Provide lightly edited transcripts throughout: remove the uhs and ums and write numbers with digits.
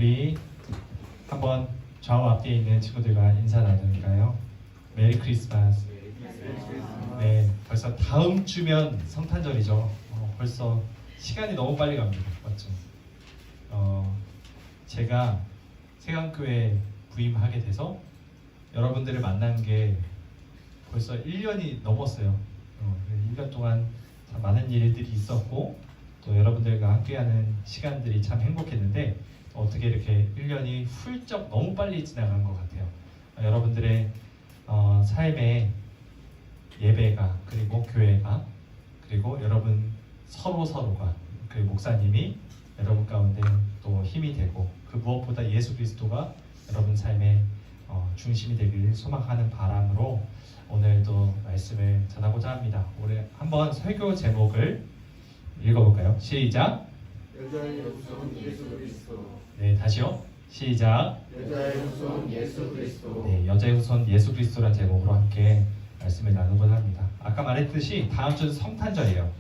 우리 한번 좌우 앞에 있는 친구들과 인사 나눌까요? 메리 크리스마스. 네, 벌써 다음 주면 성탄절이죠. 벌써 시간이 너무 빨리 갑니다. 맞죠? 제가 세강교회 부임하게 돼서 여러분들을 만난 게 벌써 1년이 넘었어요. 1년 동안 참 많은 일들이 있었고 또 여러분들과 함께하는 시간들이 참 행복했는데 어떻게 이렇게 1년이 훌쩍 너무 빨리 지나간 것 같아요. 여러분들의 삶의 예배가 그리고 교회가 그리고 여러분 서로가 그리고 목사님이 여러분 가운데 또 힘이 되고 그 무엇보다 예수 그리스도가 여러분 삶의 중심이 되기를 소망하는 바람으로 오늘도 말씀을 전하고자 합니다. 올해 한번 설교 제목을 읽어볼까요? 시작. 여자의 후손 예수 그리스도. 네, 다시요. 시작. 여자의 후손 예수 그리스도. 네, 여자의 후손 예수 그리스도란 제목으로 함께 말씀을 나누고자 합니다. 아까 말했듯이 다음 주는 성탄절이에요.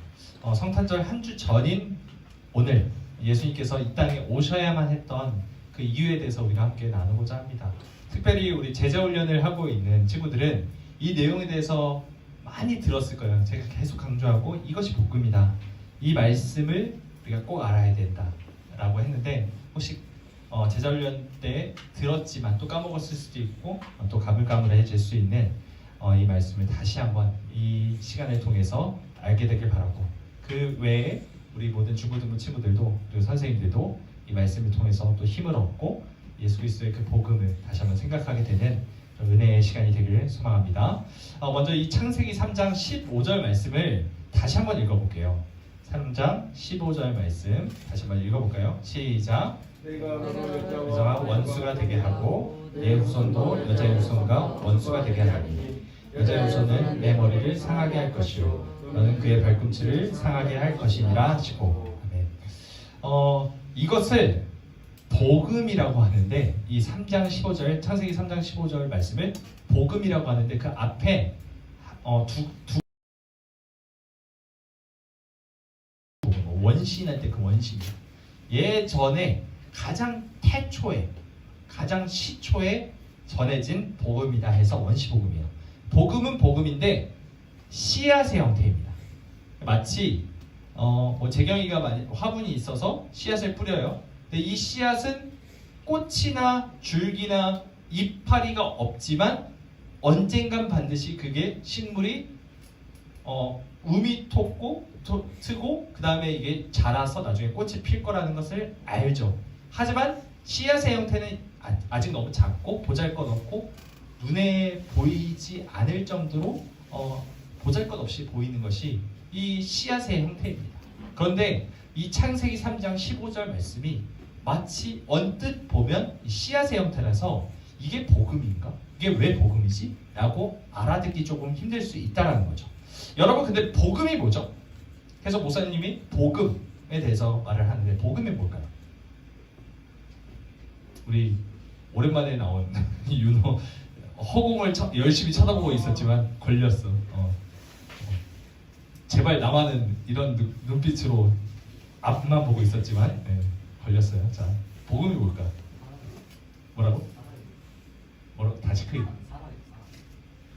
성탄절 한 주 전인 오늘 예수님께서 이 땅에 오셔야만 했던 그 이유에 대해서 우리가 함께 나누고자 합니다. 특별히 우리 제자훈련을 하고 있는 친구들은 이 내용에 대해서 많이 들었을 거예요. 제가 계속 강조하고 이것이 복음이다. 이 말씀을 우리가 꼭 알아야 된다라고 했는데 혹시 제자훈련 때 들었지만 또 까먹었을 수도 있고 또 가물가물해질 수 있는 이 말씀을 다시 한번 이 시간을 통해서 알게 되길 바라고 그 외에 우리 모든 중고등부 친구들도 그리고 선생님들도 이 말씀을 통해서 또 힘을 얻고 예수 그리스도의 그 복음을 다시 한번 생각하게 되는 은혜의 시간이 되기를 소망합니다. 먼저 이 창세기 3장 15절 말씀을 다시 한번 읽어볼게요. 3장 15절 말씀 다시 한번 읽어볼까요? 시작. 내가 여자와 원수가 되게 하고 내 후손도 여자의 후손과 원수가 되게 하리니 여자의 후손은 내 머리를 상하게 할 것이요 너는 그의 발꿈치를 상하게 할 것이니라 하시고. 아멘. 이것을 복음이라고 하는데 이 3장 15절 창세기 3장 15절 말씀을 복음이라고 하는데 그 앞에 두 원신할 때 그 원신이요. 예전에 가장 태초에 가장 시초에 전해진 복음이다 해서 원시복음이에요. 복음은 복음인데 씨앗의 형태입니다. 마치 재경이가 화분이 있어서 씨앗을 뿌려요. 근데 이 씨앗은 꽃이나 줄기나 이파리가 없지만 언젠간 반드시 그게 식물이 um이 트고 그 다음에 이게 자라서 나중에 꽃이 필 거라는 것을 알죠. 하지만 씨앗의 형태는 아직 너무 작고 보잘것없고 눈에 보이지 않을 정도로 보잘것없이 보이는 것이 이 씨앗의 형태입니다. 그런데 이 창세기 3장 15절 말씀이 마치 언뜻 보면 씨앗의 형태라서 이게 복음인가? 이게 왜 복음이지? 라고 알아듣기 조금 힘들 수 있다는 거죠. 여러분 근데 복음이 뭐죠? 그래서 목사님이 복음에 대해서 말을 하는데 복음이 뭘까요? 우리 오랜만에 나온 윤호 허공을 열심히 쳐다보고 있었지만 걸렸어. 제발 나만은 이런 눈빛으로 앞만 보고 있었지만 걸렸어요. 자, 복음이 뭘까? 뭐라고? 다시 크게.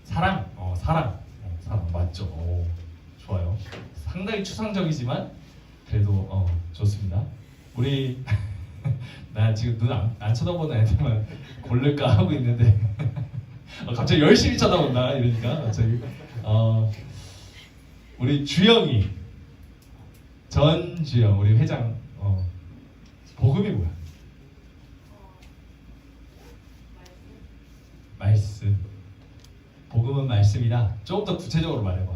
사랑. 사랑. 사랑 맞죠? 좋아요. 상당히 추상적이지만 그래도 좋습니다. 우리 나 지금 눈 안 쳐다보는 애들만 고를까 하고 있는데 갑자기 열심히 쳐다본다 이러니까 갑자기 우리 주영이 전주영 우리 회장 복음이 뭐야? 말씀. 복음은 말씀이다. 조금 더 구체적으로 말해봐.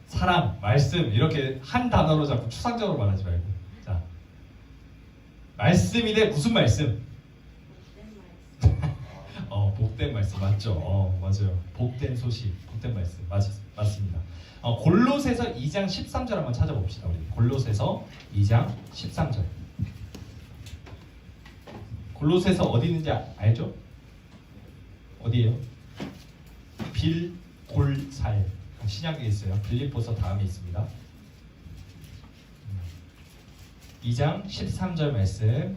사랑, 말씀 이렇게 한 단어로 자꾸 추상적으로 말하지 말고. 자, 말씀인데 무슨 말씀? 복된 말씀 맞죠? 맞아요. 복된 소식, 복된 말씀 맞습니다. 골로새서 2장 13절 한번 찾아봅시다. 우리 골로새서 2장 13절. 골로새서 어디 있는지 알죠? 어디예요? 빌골살 신약에 있어요. 빌립보서 다음에 있습니다. 2장 13절 말씀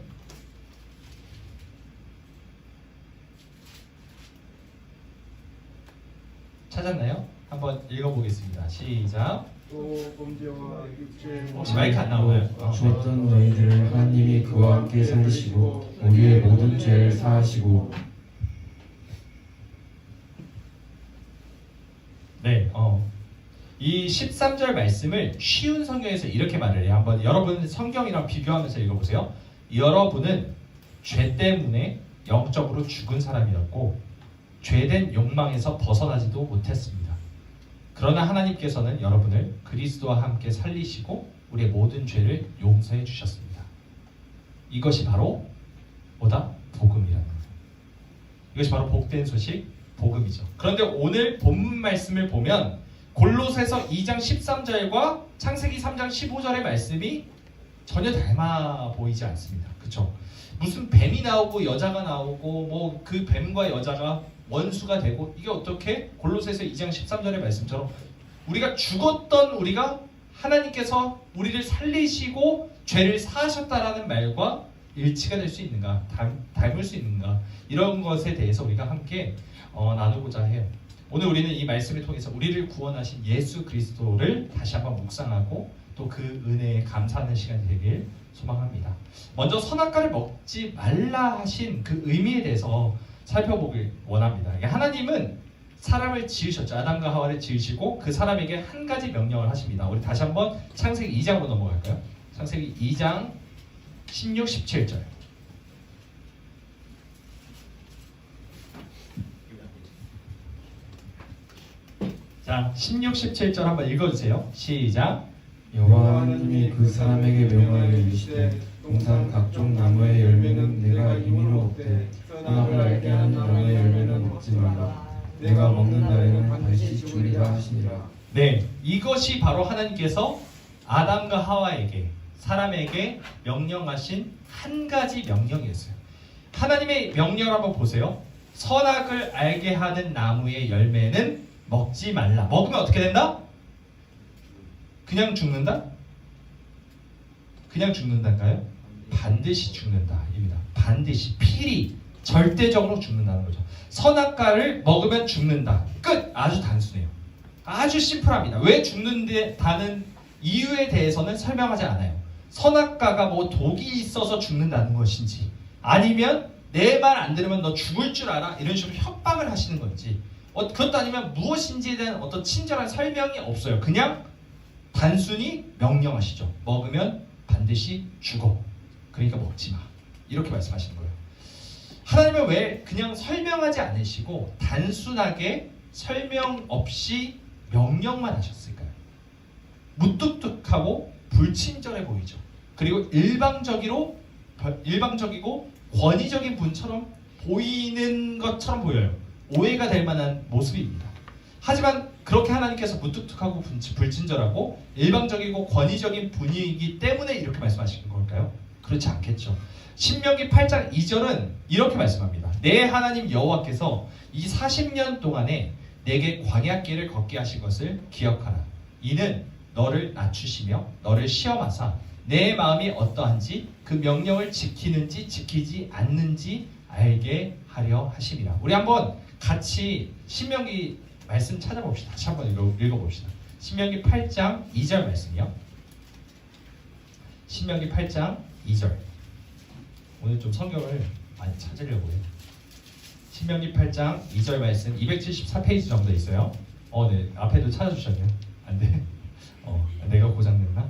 찾았나요? 한번 읽어보겠습니다. 시작. 또 범죄와 육체 혹시 마이크 안 나오나요? 주었던 너희들을 하나님이 그와 함께 살리시고 우리의 모든 죄를 사하시고 네, 이 13절 말씀을 쉬운 성경에서 이렇게 말을 해요. 한번 여러분 성경이랑 비교하면서 읽어보세요. 여러분은 죄 때문에 영적으로 죽은 사람이었고 죄된 욕망에서 벗어나지도 못했습니다. 그러나 하나님께서는 여러분을 그리스도와 함께 살리시고 우리의 모든 죄를 용서해 주셨습니다. 이것이 바로 뭐다? 복음이라는 거예요. 이것이 바로 복된 소식, 복음이죠. 그런데 오늘 본문 말씀을 보면 골로새서 2장 13절과 창세기 3장 15절의 말씀이 전혀 닮아 보이지 않습니다. 그렇죠? 무슨 뱀이 나오고 여자가 나오고 뭐 그 뱀과 여자가 원수가 되고 이게 어떻게 골로새서 2장 13절의 말씀처럼 우리가 죽었던 우리가 하나님께서 우리를 살리시고 죄를 사하셨다라는 말과 일치가 될 수 있는가, 닮을 수 있는가, 이런 것에 대해서 우리가 함께 나누고자 해요. 오늘 우리는 이 말씀을 통해서 우리를 구원하신 예수 그리스도를 다시 한번 묵상하고 또 그 은혜에 감사하는 시간이 되길 소망합니다. 먼저 선악과를 먹지 말라 하신 그 의미에 대해서 살펴보길 원합니다. 하나님은 사람을 지으셨죠. 아담과 하와를 지으시고 그 사람에게 한 가지 명령을 하십니다. 우리 다시 한번 창세기 2장으로 넘어갈까요? 창세기 2장 16, 17절. 자, 16, 17절 한번 읽어주세요. 시작. 여호와 하나님이 그 사람에게 명하여 이르시되 동산 각종 나무의 열매는 내가 임의로 먹되 선악을 알게 하는 나무의 열매는 먹지 말라. 내가 먹는 날에는 반드시 죽으리라 하시니라. 네, 이것이 바로 하나님께서 아담과 하와에게 사람에게 명령하신 한 가지 명령이었어요. 하나님의 명령을 한번 보세요. 선악을 알게 하는 나무의 열매는 먹지 말라. 먹으면 어떻게 된다? 그냥 죽는다? 그냥 죽는다인가요? 반드시 죽는다입니다. 반드시 필히 절대적으로 죽는다는 거죠. 선악과를 먹으면 죽는다. 끝. 아주 단순해요. 아주 심플합니다. 왜 죽는다는 이유에 대해서는 설명하지 않아요. 선악과가 뭐 독이 있어서 죽는다는 것인지 아니면 내 말 안 들으면 너 죽을 줄 알아 이런 식으로 협박을 하시는 건지 그것도 아니면 무엇인지에 대한 어떤 친절한 설명이 없어요. 그냥 단순히 명령하시죠. 먹으면 반드시 죽어. 그러니까 먹지 마. 이렇게 말씀하시는 거예요. 하나님은 왜 그냥 설명하지 않으시고 단순하게 설명 없이 명령만 하셨을까요? 무뚝뚝하고 불친절해 보이죠. 그리고 일방적이고 권위적인 분처럼 보이는 것처럼 보여요. 오해가 될 만한 모습입니다. 하지만 그렇게 하나님께서 무뚝뚝하고 불친절하고 일방적이고 권위적인 분이기 때문에 이렇게 말씀하시는 걸까요? 그렇지 않겠죠. 신명기 8장 2절은 이렇게 말씀합니다. 내 하나님 여호와께서 이 40년 동안에 내게 광야길을 걷게 하신 것을 기억하라. 이는 너를 낮추시며 너를 시험하사 내 마음이 어떠한지 그 명령을 지키는지 지키지 않는지 알게 하려 하심이라. 우리 한번 같이 신명기 말씀 찾아봅시다. 다시 한번 읽어봅시다. 신명기 8장 2절 말씀이요. 신명기 8장 2절. 오늘 좀 성경을 많이 찾으려고 해요. 신명기 8장 2절 말씀 274페이지 정도 있어요. 네. 앞에도 찾아주셨네요. 안 돼? 내가 고장냈나?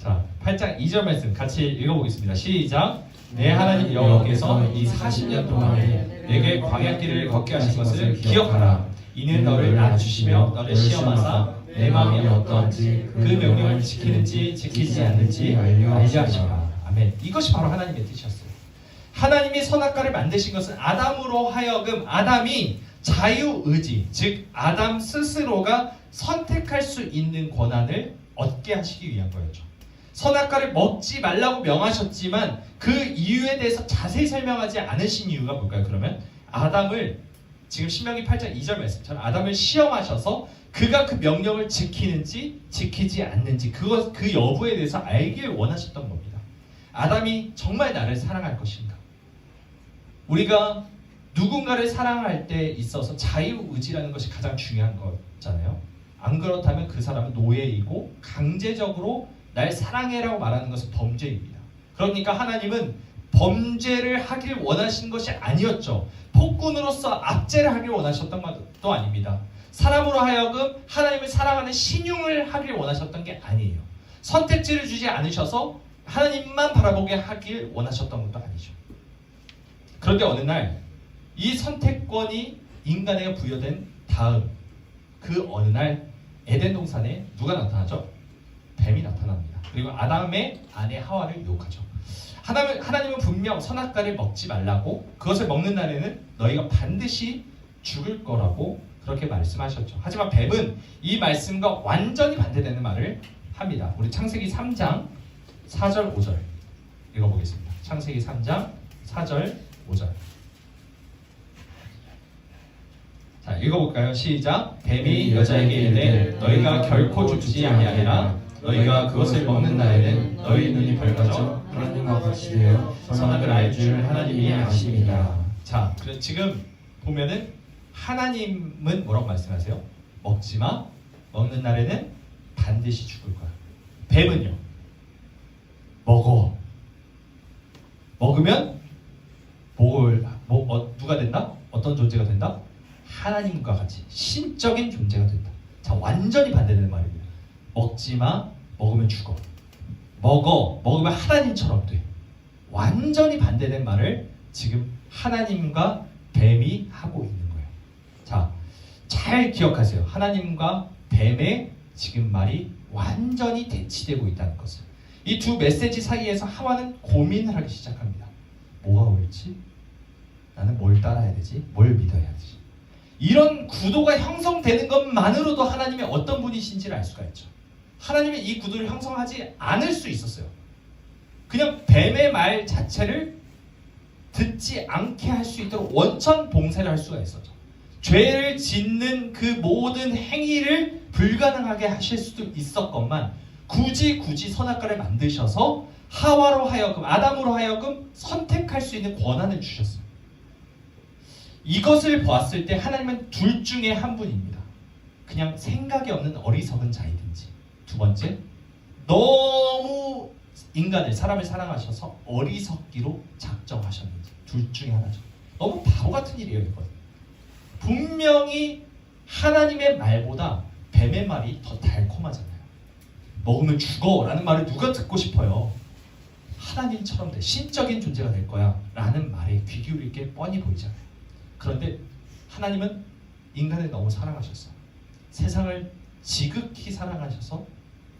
자, 8장 2절 말씀 같이 읽어보겠습니다. 시작. 내 하나님 여호와께서 이 40년 동안에 내게 광야길을 걷게 하신 것을 기억하라. 이는 너를 낮추시며 너를 시험하사 내 마음이 어떠한지 그 명령을 지키는지 지키지 않는지 알게 하시라. 아멘. 이것이 바로 하나님의 뜻이었어요. 하나님이 선악과를 만드신 것은 아담으로 하여금 아담이 자유의지, 즉 아담 스스로가 선택할 수 있는 권한을 얻게 하시기 위한 거였죠. 선악과를 먹지 말라고 명하셨지만 그 이유에 대해서 자세히 설명하지 않으신 이유가 뭘까요? 그러면 아담을 지금 신명기 8장 2절 말씀처럼 아담을 시험하셔서 그가 그 명령을 지키는지 지키지 않는지 그 여부에 대해서 알길 원하셨던 겁니다. 아담이 정말 나를 사랑할 것인가? 우리가 누군가를 사랑할 때 있어서 자유의지라는 것이 가장 중요한 거잖아요. 안 그렇다면 그 사람은 노예이고 강제적으로 날 사랑해라고 말하는 것은 범죄입니다. 그러니까 하나님은 범죄를 하길 원하신 것이 아니었죠. 폭군으로서 압제를 하길 원하셨던 것도 아닙니다. 사람으로 하여금 하나님을 사랑하는 신용을 하길 원하셨던 게 아니에요. 선택지를 주지 않으셔서 하나님만 바라보게 하길 원하셨던 것도 아니죠. 그런데 어느 날 이 선택권이 인간에게 부여된 다음 그 어느 날 에덴 동산에 누가 나타나죠? 뱀이 나타납니다. 그리고 아담의 아내 하와를 유혹하죠. 하나님은 분명 선악과를 먹지 말라고, 그것을 먹는 날에는 너희가 반드시 죽을 거라고 그렇게 말씀하셨죠. 하지만 뱀은 이 말씀과 완전히 반대되는 말을 합니다. 우리 창세기 3장 4절 5절 읽어보겠습니다. 창세기 3장 4절 5절. 자, 읽어볼까요? 시작. 뱀이 여자에게 이르되 너희가 결코 죽지 아니하리라. 너희가 그것을 먹는 날에는 너희 눈이 밝아져 하나님과 같이 되어 선악을 알 줄 하나님이 아십니다. 자, 그래서 지금 보면은 하나님은 뭐라고 말씀하세요? 먹지 마. 먹는 날에는 반드시 죽을 거야. 뱀은요? 먹어. 먹으면 누가 된다? 어떤 존재가 된다? 하나님과 같이 신적인 존재가 된다. 자, 완전히 반대되는 말입니다. 먹지 마. 먹으면 죽어. 먹으면 하나님처럼 돼. 완전히 반대된 말을 지금 하나님과 뱀이 하고 있는 거예요. 자, 잘 기억하세요. 하나님과 뱀의 지금 말이 완전히 대치되고 있다는 것을. 이 두 메시지 사이에서 하와는 고민을 하기 시작합니다. 뭐가 옳지? 나는 뭘 따라야 되지? 뭘 믿어야 되지? 이런 구도가 형성되는 것만으로도 하나님의 어떤 분이신지를 알 수가 있죠. 하나님은 이 구도를 형성하지 않을 수 있었어요. 그냥 뱀의 말 자체를 듣지 않게 할 수 있도록 원천 봉쇄를 할 수가 있었죠. 죄를 짓는 그 모든 행위를 불가능하게 하실 수도 있었건만 굳이 선악과를 만드셔서 하와로 하여금, 아담으로 하여금 선택할 수 있는 권한을 주셨어요. 이것을 보았을 때 하나님은 둘 중에 한 분입니다. 그냥 생각이 없는 어리석은 자이든지, 두 번째, 너무 사람을 사랑하셔서 어리석기로 작정하셨는지, 둘 중에 하나죠. 너무 바보 같은 일이에요, 이건. 분명히 하나님의 말보다 뱀의 말이 더 달콤하잖아요. 먹으면 죽어 라는 말을 누가 듣고 싶어요? 하나님처럼 돼, 신적인 존재가 될 거야 라는 말에 귀 기울일 게 뻔히 보이잖아요. 그런데 하나님은 인간을 너무 사랑하셨어요. 세상을 지극히 사랑하셔서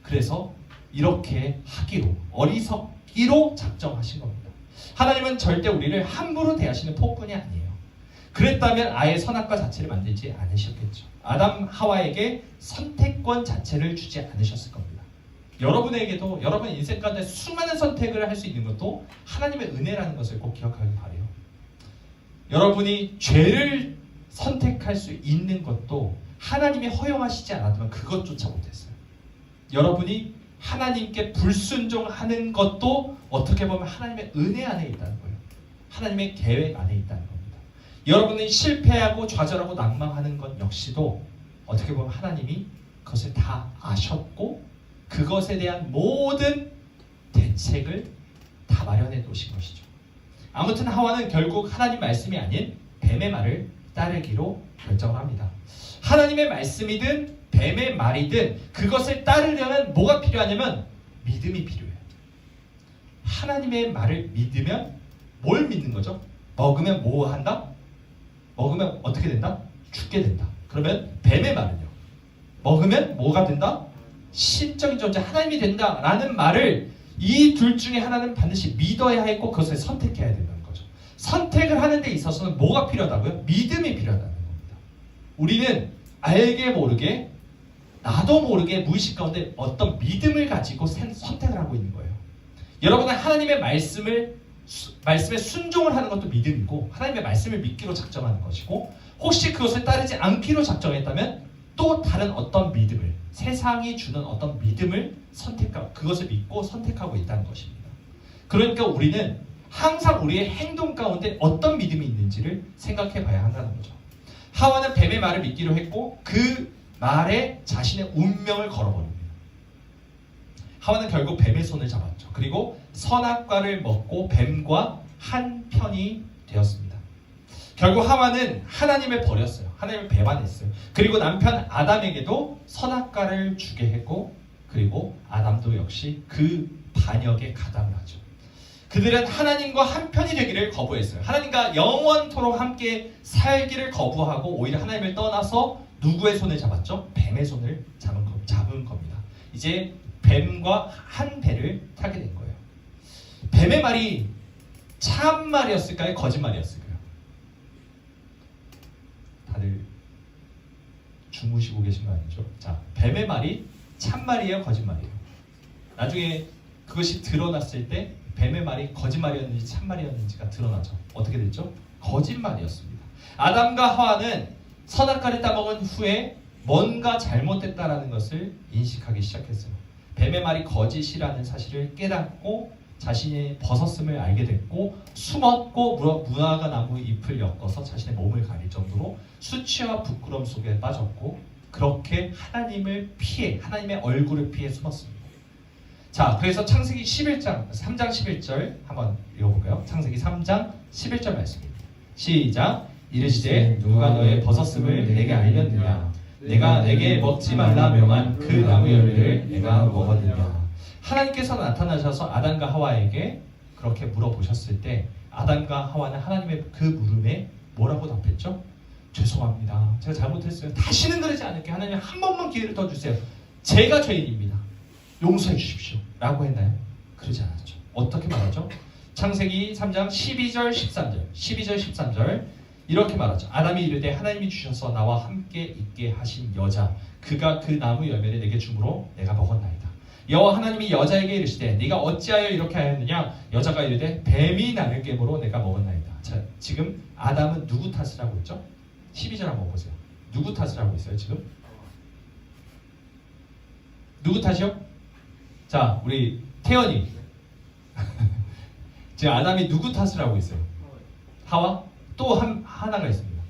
그래서 이렇게 하기로, 어리석기로 작정하신 겁니다. 하나님은 절대 우리를 함부로 대하시는 폭군이 아니에요. 그랬다면 아예 선악과 자체를 만들지 않으셨겠죠. 아담 하와에게 선택권 자체를 주지 않으셨을 겁니다. 여러분에게도 여러분 인생 가운데 수많은 선택을 할 수 있는 것도 하나님의 은혜라는 것을 꼭 기억하길 바라요. 여러분이 죄를 선택할 수 있는 것도 하나님이 허용하시지 않았다면 그것조차 못했어요. 여러분이 하나님께 불순종하는 것도 어떻게 보면 하나님의 은혜 안에 있다는 거예요. 하나님의 계획 안에 있다는 겁니다. 여러분이 실패하고 좌절하고 낭망하는 것 역시도 어떻게 보면 하나님이 그것을 다 아셨고 그것에 대한 모든 대책을 다 마련해 놓으신 것이죠. 아무튼 하와는 결국 하나님 말씀이 아닌 뱀의 말을 따르기로 결정을 합니다. 하나님의 말씀이든 뱀의 말이든 그것을 따르려면 뭐가 필요하냐면 믿음이 필요해요. 하나님의 말을 믿으면 뭘 믿는 거죠? 먹으면 뭐 한다? 먹으면 어떻게 된다? 죽게 된다. 그러면 뱀의 말은요? 먹으면 뭐가 된다? 신적인 존재 하나님이 된다라는 말을 이 둘 중에 하나는 반드시 믿어야 했고 그것을 선택해야 된다는 거죠. 선택을 하는 데 있어서는 뭐가 필요하다고요? 믿음이 필요하다는 겁니다. 우리는 알게 모르게 나도 모르게 무의식 가운데 어떤 믿음을 가지고 선택을 하고 있는 거예요. 여러분은 하나님의 말씀에 순종을 하는 것도 믿음이고 하나님의 말씀을 믿기로 작정하는 것이고 혹시 그것을 따르지 않기로 작정했다면 또 다른 어떤 믿음을 세상이 주는 어떤 믿음을 그것을 믿고 선택하고 있다는 것입니다. 그러니까 우리는 항상 우리의 행동 가운데 어떤 믿음이 있는지를 생각해 봐야 한다는 거죠. 하와는 뱀의 말을 믿기로 했고 그 말에 자신의 운명을 걸어버립니다. 하와는 결국 뱀의 손을 잡았죠. 그리고 선악과를 먹고 뱀과 한 편이 되었습니다. 결국 하와는 하나님을 버렸어요. 하나님을 배반했어요. 그리고 남편 아담에게도 선악과를 주게 했고 그리고 아담도 역시 그 반역에 가담을 하죠. 그들은 하나님과 한편이 되기를 거부했어요. 하나님과 영원토록 함께 살기를 거부하고 오히려 하나님을 떠나서 누구의 손을 잡았죠? 뱀의 손을 잡은 겁니다. 이제 뱀과 한 배를 타게 된 거예요. 뱀의 말이 참말이었을까요? 거짓말이었을까요? 다들 주무시고 계신 거 아니죠? 자, 뱀의 말이 참말이에요? 거짓말이에요? 나중에 그것이 드러났을 때 뱀의 말이 거짓말이었는지 참말이었는지가 드러나죠. 어떻게 됐죠? 거짓말이었습니다. 아담과 하와는 선악과를 따먹은 후에 뭔가 잘못됐다라는 것을 인식하기 시작했어요. 뱀의 말이 거짓이라는 사실을 깨닫고 자신이 벗었음을 알게 됐고 숨었고 무화과 나무 잎을 엮어서 자신의 몸을 가릴 정도로 수치와 부끄러움 속에 빠졌고 그렇게 하나님을 피해 하나님의 얼굴을 피해 숨었습니다. 자, 그래서 창세기 11장 3장 11절 한번 읽어볼까요? 창세기 3장 11절 말씀입니다. 시작. 이르시되 누가 너의 벗었음을 내게 알렸느냐? 내가 내게 먹지 말라 명한 그 나무 열매를 내가 먹었느냐? 하나님께서 나타나셔서 아담과 하와에게 그렇게 물어보셨을 때 아담과 하와는 하나님의 그 물음에 뭐라고 답했죠? 죄송합니다. 제가 잘못했어요. 다시는 그러지 않을게. 하나님 한 번만 기회를 더 주세요. 제가 죄인입니다. 용서해 주십시오. 라고 했나요? 그러지 않았죠. 어떻게 말하죠? 창세기 3장 12절 13절 12절 13절 이렇게 말하죠. 아담이 이르되 하나님이 주셔서 나와 함께 있게 하신 여자 그가 그 나무 열매를 내게 주므로 내가 먹었나이다. 여호와 하나님이 여자에게 이르시되 네가 어찌하여 이렇게 하였느냐? 여자가 이르되 뱀이 나를 깨므로 내가 먹었나이다. 자, 지금 아담은 누구 탓을 하고 있죠? 12절 한번 보세요. 누구 탓을 하고 있어요 지금? 누구 탓이요? 자, 우리 태연이 지금 아담이 누구 탓을 하고 있어요? 하와? 또 하나가 있습니다.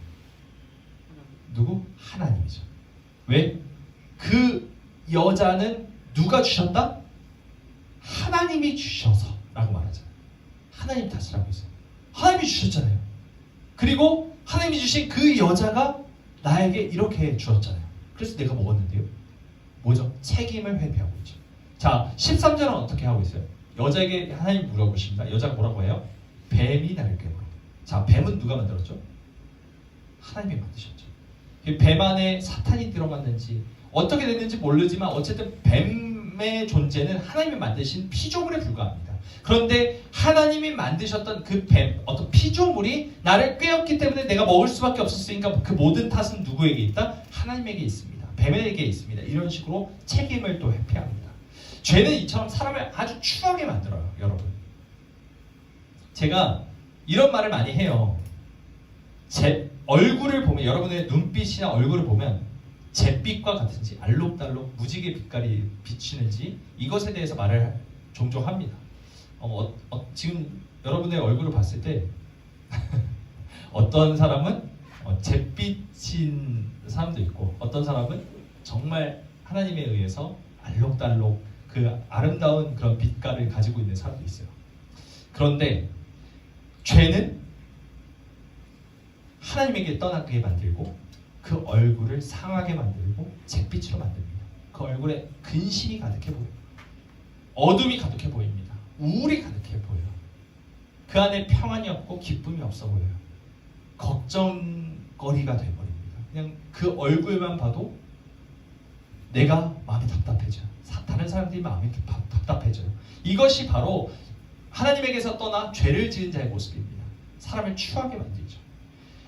누구? 하나님이죠. 왜? 그 여자는 누가 주셨다? 하나님이 주셔서 라고 말하잖아요. 하나님 탓을 하고 있어요. 하나님이 주셨잖아요. 그리고 하나님이 주신 그 여자가 나에게 이렇게 주었잖아요. 그래서 내가 먹었는데요. 뭐죠? 책임을 회피하고 있죠. 자, 13절은 어떻게 하고 있어요? 여자에게 하나님 물어보십니다. 여자가 뭐라고 해요? 뱀이 나를 깨물어. 자, 뱀은 누가 만들었죠? 하나님이 만드셨죠. 뱀 안에 사탄이 들어갔는지 어떻게 됐는지 모르지만 어쨌든 뱀의 존재는 하나님이 만드신 피조물에 불과합니다. 그런데 하나님이 만드셨던 그 뱀, 어떤 피조물이 나를 꿰었기 때문에 내가 먹을 수밖에 없었으니까 그 모든 탓은 누구에게 있다? 하나님에게 있습니다. 뱀에게 있습니다. 이런 식으로 책임을 또 회피합니다. 죄는 이처럼 사람을 아주 추하게 만들어요, 여러분. 제가 이런 말을 많이 해요. 제 얼굴을 보면, 여러분의 눈빛이나 얼굴을 보면 잿빛과 같은지 알록달록 무지개 빛깔이 비치는지 이것에 대해서 말을 종종 합니다. 지금 여러분의 얼굴을 봤을 때 어떤 사람은 잿빛인 사람도 있고 어떤 사람은 정말 하나님에 의해서 알록달록 그 아름다운 그런 빛깔을 가지고 있는 사람도 있어요. 그런데 죄는 하나님에게 떠나게 만들고 그 얼굴을 상하게 만들고 잿빛으로 만듭니다. 그 얼굴에 근심이 가득해 보여요. 어둠이 가득해 보입니다. 우울이 가득해 보여요. 그 안에 평안이 없고 기쁨이 없어 보여요. 걱정거리가 돼버립니다. 그냥 그 얼굴만 봐도 내가 마음이 답답해져요. 다른 사람들이 마음이 답답해져요. 이것이 바로 하나님에게서 떠나 죄를 지은 자의 모습입니다. 사람을 추하게 만들죠.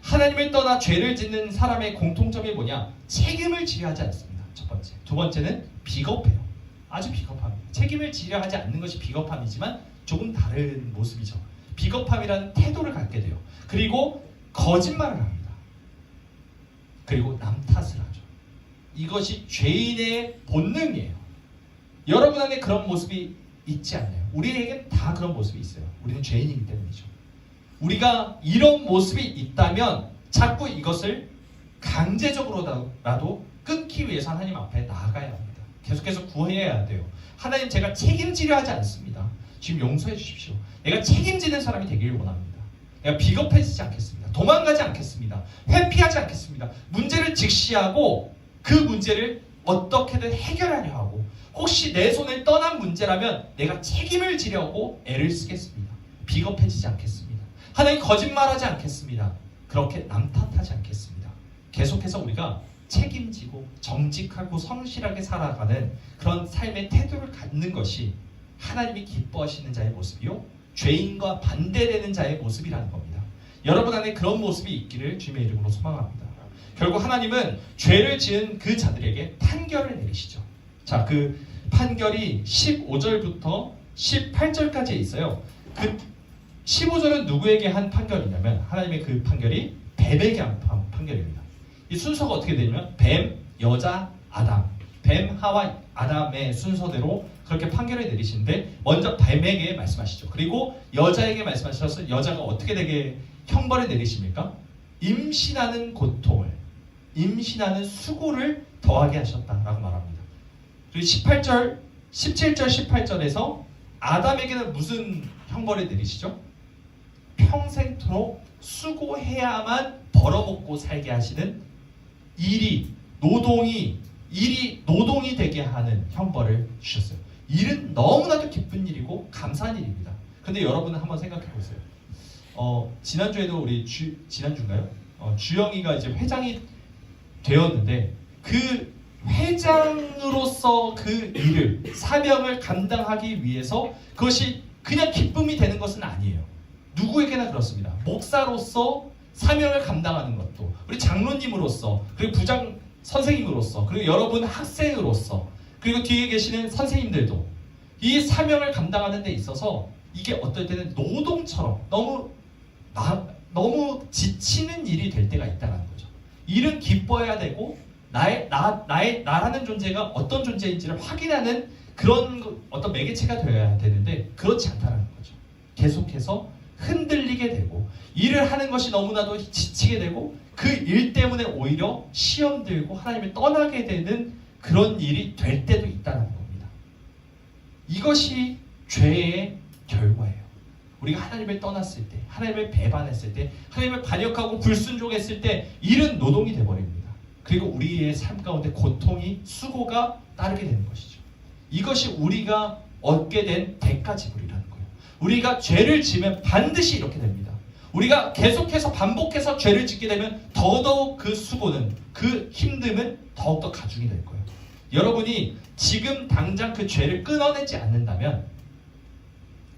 하나님을 떠나 죄를 짓는 사람의 공통점이 뭐냐? 책임을 지려 하지 않습니다. 첫 번째. 두 번째는 비겁해요. 아주 비겁합니다. 책임을 지려 하지 않는 것이 비겁함이지만 조금 다른 모습이죠. 비겁함이라는 태도를 갖게 돼요. 그리고 거짓말을 합니다. 그리고 남 탓을 하죠. 이것이 죄인의 본능이에요. 여러분 안에 그런 모습이 있지 않나요? 우리에겐 다 그런 모습이 있어요. 우리는 죄인이기 때문이죠. 우리가 이런 모습이 있다면 자꾸 이것을 강제적으로라도 끊기 위해서 하나님 앞에 나아가야 합니다. 계속해서 구해야 돼요. 하나님, 제가 책임지려 하지 않습니다. 지금 용서해 주십시오. 내가 책임지는 사람이 되기를 원합니다. 내가 비겁해지지 않겠습니다. 도망가지 않겠습니다. 회피하지 않겠습니다. 문제를 직시하고 그 문제를 어떻게든 해결하려 하고, 혹시 내 손을 떠난 문제라면 내가 책임을 지려고 애를 쓰겠습니다. 비겁해지지 않겠습니다. 하나님, 거짓말하지 않겠습니다. 그렇게 남 탓하지 않겠습니다. 계속해서 우리가 책임지고 정직하고 성실하게 살아가는 그런 삶의 태도를 갖는 것이 하나님이 기뻐하시는 자의 모습이요, 죄인과 반대되는 자의 모습이라는 겁니다. 여러분 안에 그런 모습이 있기를 주님의 이름으로 소망합니다. 결국 하나님은 죄를 지은 그 자들에게 판결을 내리시죠. 자, 그 판결이 15절부터 18절까지에 있어요. 그 15절은 누구에게 한 판결이냐면, 하나님의 그 판결이 뱀에게 한 판결입니다. 이 순서가 어떻게 되냐면, 뱀, 여자, 아담, 뱀, 하와, 아담의 순서대로 그렇게 판결을 내리시는데, 먼저 뱀에게 말씀하시죠. 그리고 여자에게 말씀하셔서 여자가 어떻게 되게 형벌을 내리십니까? 임신하는 고통을, 임신하는 수고를 더하게 하셨다라고 말합니다. 그리고 17절, 18절에서 아담에게는 무슨 형벌을 내리시죠? 평생토록 수고해야만 벌어먹고 살게 하시는 일이 노동이 되게 하는 형벌을 주셨어요. 일은 너무나도 기쁜 일이고 감사한 일입니다. 근데 여러분은 한번 생각해 보세요. 지난주에도 지난주인가요? 주영이가 이제 회장이 되었는데, 그 회장으로서 그 일을, 사명을 감당하기 위해서 그것이 그냥 기쁨이 되는 것은 아니에요. 누구에게나 그렇습니다. 목사로서 사명을 감당하는 것도, 우리 장로님으로서, 그리고 부장 선생님으로서, 그리고 여러분 학생으로서, 그리고 뒤에 계시는 선생님들도 이 사명을 감당하는 데 있어서 이게 어떨 때는 노동처럼 너무 지치는 일이 될 때가 있다는 거죠. 일은 기뻐해야 되고, 나라는 존재가 어떤 존재인지를 확인하는 그런 어떤 매개체가 되어야 되는데, 그렇지 않다는 거죠. 계속해서 흔들리게 되고, 일을 하는 것이 너무나도 지치게 되고, 그 일 때문에 오히려 시험 들고 하나님을 떠나게 되는 그런 일이 될 때도 있다는 겁니다. 이것이 죄의 결과예요. 우리가 하나님을 떠났을 때, 하나님을 배반했을 때, 하나님을 반역하고 불순종했을 때 일은 노동이 되어버립니다. 그리고 우리의 삶 가운데 고통이, 수고가 따르게 되는 것이죠. 이것이 우리가 얻게 된 대가 지불이라는 거예요. 우리가 죄를 지으면 반드시 이렇게 됩니다. 우리가 계속해서 반복해서 죄를 짓게 되면 더더욱 그 수고는, 그 힘듦은 더욱더 가중이 될 거예요. 여러분이 지금 당장 그 죄를 끊어내지 않는다면,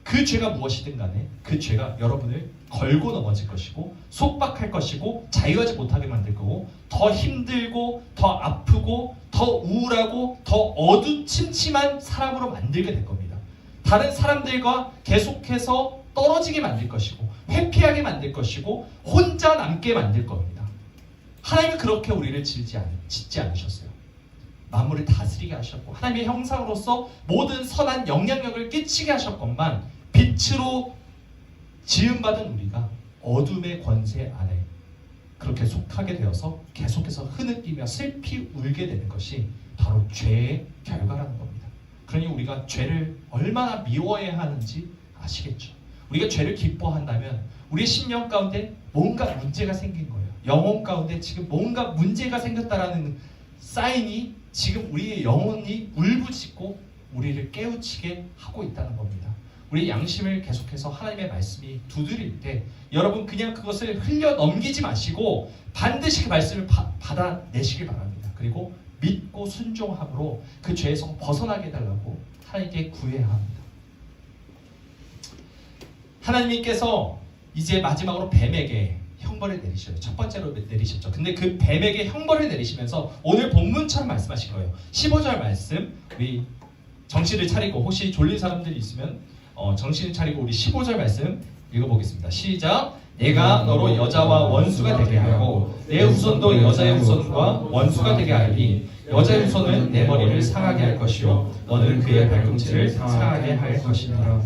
그 죄가 무엇이든 간에 그 죄가 여러분을 걸고 넘어질 것이고, 속박할 것이고, 자유하지 못하게 만들 거고, 더 힘들고, 더 아프고, 더 우울하고, 더 어두침침한 사람으로 만들게 될 겁니다. 다른 사람들과 계속해서 떨어지게 만들 것이고, 회피하게 만들 것이고, 혼자 남게 만들 겁니다. 하나님은 그렇게 우리를 짓지 않으셨어요. 만물을 다스리게 하셨고, 하나님의 형상으로서 모든 선한 영향력을 끼치게 하셨건만, 빛으로 지음받은 우리가 어둠의 권세 안에 그렇게 속하게 되어서 계속해서 흐느끼며 슬피 울게 되는 것이 바로 죄의 결과라는 겁니다. 그러니 우리가 죄를 얼마나 미워해야 하는지 아시겠죠? 우리가 죄를 기뻐한다면 우리의 심령 가운데 뭔가 문제가 생긴 거예요. 영혼 가운데 지금 뭔가 문제가 생겼다라는 사인이 지금 우리의 영혼이 울부짖고 우리를 깨우치게 하고 있다는 겁니다. 우리의 양심을 계속해서 하나님의 말씀이 두드릴 때 여러분 그냥 그것을 흘려 넘기지 마시고 반드시 그 말씀을 받아내시길 바랍니다. 그리고 믿고 순종함으로 그 죄에서 벗어나게 해달라고 하나님께 구해야 합니다. 하나님께서 이제 마지막으로 뱀에게 형벌을 내리셔요. 첫 번째로 내리셨죠. 근데 그 뱀에게 형벌을 내리시면서 오늘 본문처럼 말씀하신 거예요. 15절 말씀, 우리 정신을 차리고, 혹시 졸린 사람들이 있으면 정신을 차리고 우리 15절 말씀 읽어보겠습니다. 시작. 내가 너로 여자와 원수가 되게 하고 내 후손도 여자의 후손과 원수가 되게 하리니 여자의 후손은 내 머리를 상하게 할 것이요 너는 그의 발꿈치를 상하게 할 것이니라. 아멘.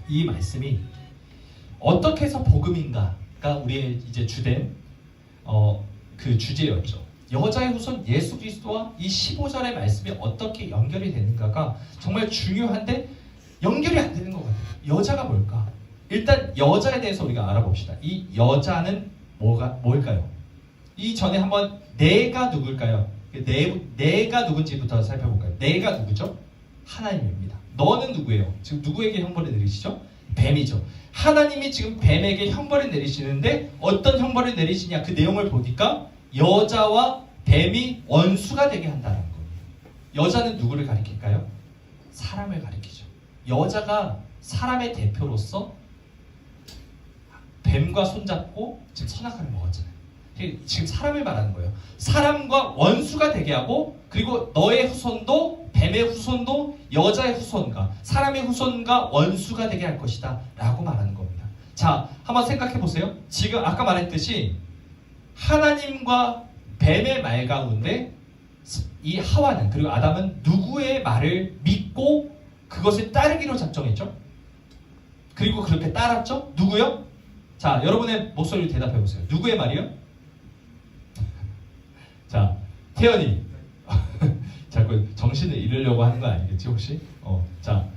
이 말씀이 어떻게 해서 복음인가가 우리의 이제 주된 그 주제였죠. 여자의 후손 예수 그리스도와 이 15절의 말씀이 어떻게 연결이 되는가가 정말 중요한데 연결이 안 되는 것 같아요. 여자가 뭘까? 일단 여자에 대해서 우리가 알아봅시다. 이 여자는 뭘까요? 이 전에 한번 내가 누굴까요? 내가 누군지부터 살펴볼까요? 내가 누구죠? 하나님입니다. 너는 누구예요? 지금 누구에게 형벌을 내리시죠? 뱀이죠. 하나님이 지금 뱀에게 형벌을 내리시는데 어떤 형벌을 내리시냐? 그 내용을 보니까 여자와 뱀이 원수가 되게 한다는 거예요. 여자는 누구를 가리킬까요? 사람을 가리키죠. 여자가 사람의 대표로서 뱀과 손잡고 지금 선악과를 먹었잖아요. 지금 사람을 말하는 거예요. 사람과 원수가 되게 하고 그리고 너의 후손도 뱀의 후손도 여자의 후손과 사람의 후손과 원수가 되게 할 것이다 라고 말하는 겁니다. 자, 한번 생각해 보세요. 지금 아까 말했듯이 하나님과 뱀의 말 가운데 이 하와는 그리고 아담은 누구의 말을 믿고 그것을 따르기로 작정했죠? 그리고 그렇게 따랐죠? 누구요? 자, 여러분의 목소리로 대답해 보세요. 누구의 말이요? 자, 태연이 자꾸 정신을 잃으려고 하는 거 아니겠지 혹시? 자,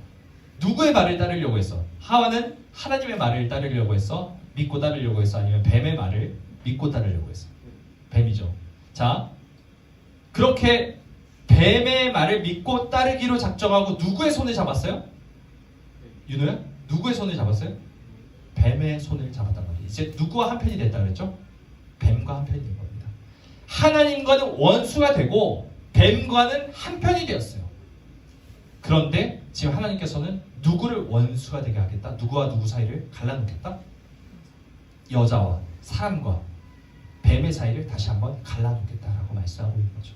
누구의 말을 따르려고 했어? 하와는 하나님의 말을 따르려고 했어? 믿고 따르려고 했어? 아니면 뱀의 말을 믿고 따르려고 했어? 뱀이죠. 자, 그렇게 뱀의 말을 믿고 따르기로 작정하고 누구의 손을 잡았어요? 윤호야? 누구의 손을 잡았어요? 뱀의 손을 잡았단 말이에요. 이제 누구와 한편이 됐다 그랬죠? 뱀과 한편이 된 겁니다. 하나님과는 원수가 되고 뱀과는 한편이 되었어요. 그런데 지금 하나님께서는 누구를 원수가 되게 하겠다? 누구와 누구 사이를 갈라놓겠다? 여자와 사람과 뱀의 사이를 다시 한번 갈라놓겠다라고 말씀하고 있는 거죠.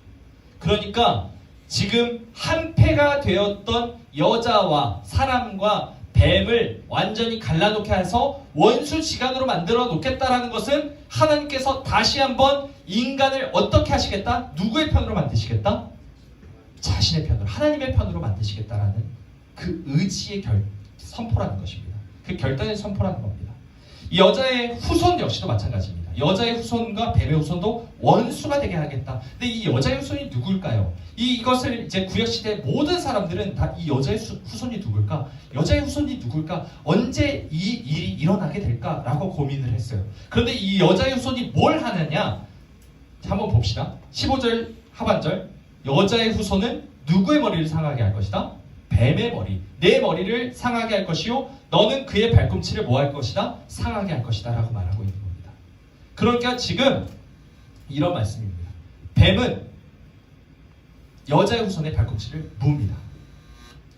그러니까 지금 한패가 되었던 여자와 사람과 뱀을 완전히 갈라놓게 해서 원수지간으로 만들어 놓겠다라는 것은 하나님께서 다시 한번 인간을 어떻게 하시겠다? 누구의 편으로 만드시겠다? 자신의 편으로, 하나님의 편으로 만드시겠다라는 그 의지의 선포라는 것입니다. 그 결단의 선포라는 겁니다. 이 여자의 후손 역시도 마찬가지입니다. 여자의 후손과 뱀의 후손도 원수가 되게 하겠다. 근데 이 여자의 후손이 누굴까요? 이것을 이제 구약시대 모든 사람들은 다 이 여자의 후손이 누굴까? 여자의 후손이 누굴까? 언제 이 일이 일어나게 될까라고 고민을 했어요. 그런데 이 여자의 후손이 뭘 하느냐? 한번 봅시다. 15절 하반절. 여자의 후손은 누구의 머리를 상하게 할 것이다? 뱀의 머리. 내 머리를 상하게 할 것이요 너는 그의 발꿈치를 뭐 할 것이다? 상하게 할 것이다 라고 말하고 있는 겁니다. 그러니까 지금 이런 말씀입니다. 뱀은 여자의 후손의 발꿈치를 뭅니다.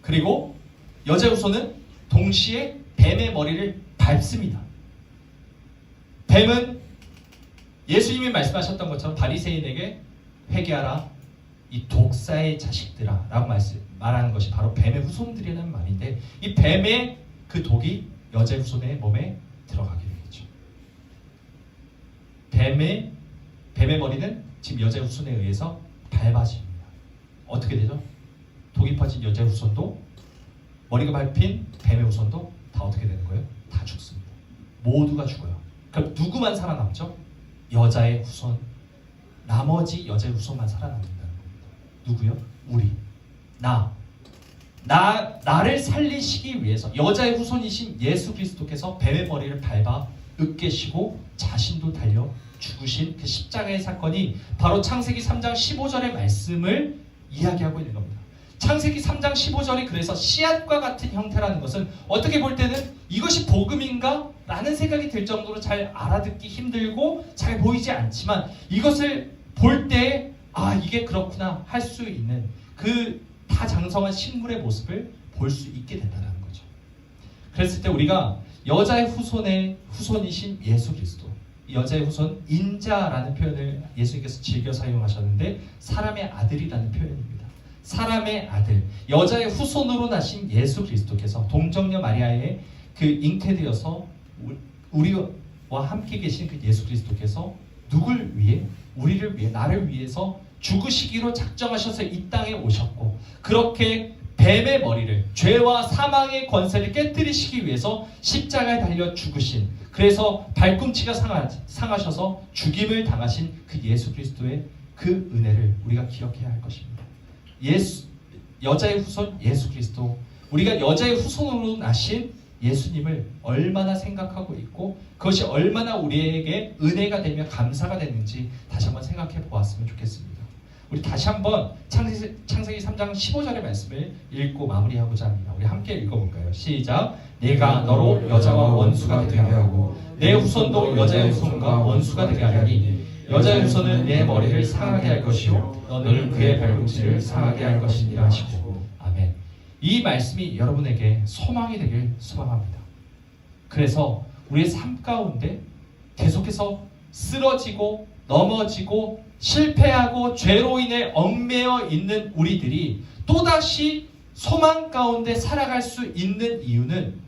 그리고 여자의 후손은 동시에 뱀의 머리를 밟습니다. 뱀은 예수님이 말씀하셨던 것처럼 바리새인에게 회개하라 이 독사의 자식들아 라고 말하는 것이 바로 뱀의 후손들이라는 말인데 이 뱀의 그 독이 여자의 후손의 몸에 들어가게 되겠죠. 뱀의 머리는 지금 여자의 후손에 의해서 밟아집니다. 어떻게 되죠? 독이 퍼진 여자의 후손도 머리가 밟힌 뱀의 후손도 다 어떻게 되는 거예요? 다 죽습니다. 모두가 죽어요. 그럼 누구만 살아남죠? 여자의 후손. 나머지 여자의 후손만 살아남는다는 겁니다. 누구요? 우리. 나를 살리시기 위해서 여자의 후손이신 예수 그리스도께서 뱀의 머리를 밟아 으깨시고 자신도 달려 죽으신 그 십자가의 사건이 바로 창세기 3장 15절의 말씀을 이야기하고 있는 겁니다. 창세기 3장 15절이 그래서 씨앗과 같은 형태라는 것은 어떻게 볼 때는 이것이 복음인가? 라는 생각이 들 정도로 잘 알아듣기 힘들고 잘 보이지 않지만 이것을 볼 때 이게 그렇구나 할 수 있는 그 다장성한 식물의 모습을 볼 수 있게 된다는 거죠. 그랬을 때 우리가 여자의 후손이신 예수 그리스도, 여자의 후손 인자라는 표현을 예수님께서 즐겨 사용하셨는데 사람의 아들이라는 표현입니다. 사람의 아들, 여자의 후손으로 나신 예수 그리스도께서 동정녀 마리아의 그 잉태되어서 우리와 함께 계신 그 예수 그리스도께서 누굴 위해? 우리를 위해 나를 위해서 죽으시기로 작정하셔서 이 땅에 오셨고 그렇게 뱀의 머리를 죄와 사망의 권세를 깨뜨리시기 위해서 십자가에 달려 죽으신 그래서 발꿈치가 상하셔서 죽임을 당하신 그 예수 그리스도의 그 은혜를 우리가 기억해야 할 것입니다. 여자의 후손 예수 그리스도 우리가 여자의 후손으로 나신 예수님을 얼마나 생각하고 있고 그것이 얼마나 우리에게 은혜가 되며 감사가 되는지 다시 한번 생각해 보았으면 좋겠습니다. 우리 다시 한번 창세기 3장 15절의 말씀을 읽고 마무리하고자 합니다. 우리 함께 읽어볼까요? 시작. 내가 너로 여자와 원수가 되게 하고 내 후손도 여자의 후손과 원수가 되게 하리니 여자의 후손은 내 머리를 상하게 할 것이요 너는 그의 발꿈치를 상하게 할 것이니라 하시고 아멘. 이 말씀이 여러분에게 소망이 되길 소망합니다. 그래서 우리의 삶 가운데 계속해서 쓰러지고 넘어지고 실패하고 죄로 인해 얽매여 있는 우리들이 또다시 소망 가운데 살아갈 수 있는 이유는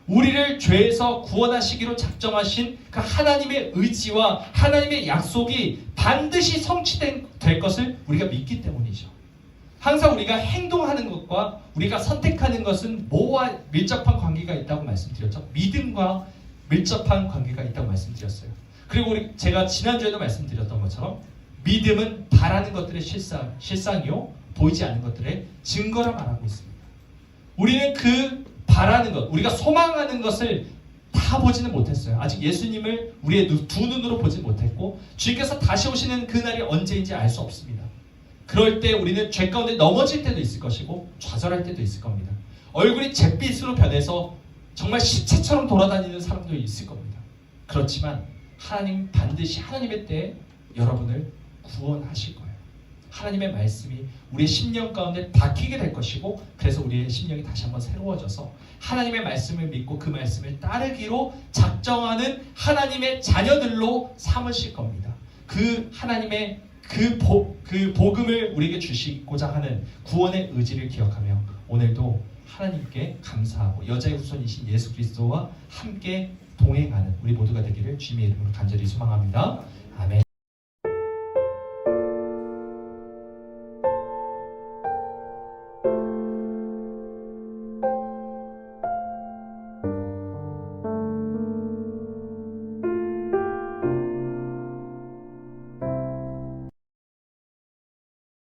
우리를 죄에서 구원하시기로 작정하신 그 하나님의 의지와 하나님의 약속이 반드시 성취될 것을 우리가 믿기 때문이죠. 항상 우리가 행동하는 것과 우리가 선택하는 것은 뭐와 밀접한 관계가 있다고 말씀드렸죠. 믿음과 밀접한 관계가 있다고 말씀드렸어요. 그리고 제가 지난주에도 말씀드렸던 것처럼 믿음은 바라는 것들의 실상이요 보이지 않는 것들의 증거라 말하고 있습니다. 우리는 그 바라는 것, 우리가 소망하는 것을 다 보지는 못했어요. 아직 예수님을 우리의 두 눈으로 보지 못했고 주님께서 다시 오시는 그날이 언제인지 알 수 없습니다. 그럴 때 우리는 죄 가운데 넘어질 때도 있을 것이고 좌절할 때도 있을 겁니다. 얼굴이 잿빛으로 변해서 정말 시체처럼 돌아다니는 사람도 있을 겁니다. 그렇지만 하나님 반드시 하나님의 때에 여러분을 구원하실 거예요. 하나님의 말씀이 우리의 심령 가운데 박히게 될 것이고 그래서 우리의 심령이 다시 한번 새로워져서 하나님의 말씀을 믿고 그 말씀을 따르기로 작정하는 하나님의 자녀들로 삼으실 겁니다. 그 하나님의 그 복음을 우리에게 주시고자 하는 구원의 의지를 기억하며 오늘도 하나님께 감사하고 여자의 후손이신 예수 그리스도와 함께 동행하는 우리 모두가 되기를 주님의 이름으로 간절히 소망합니다. 아멘.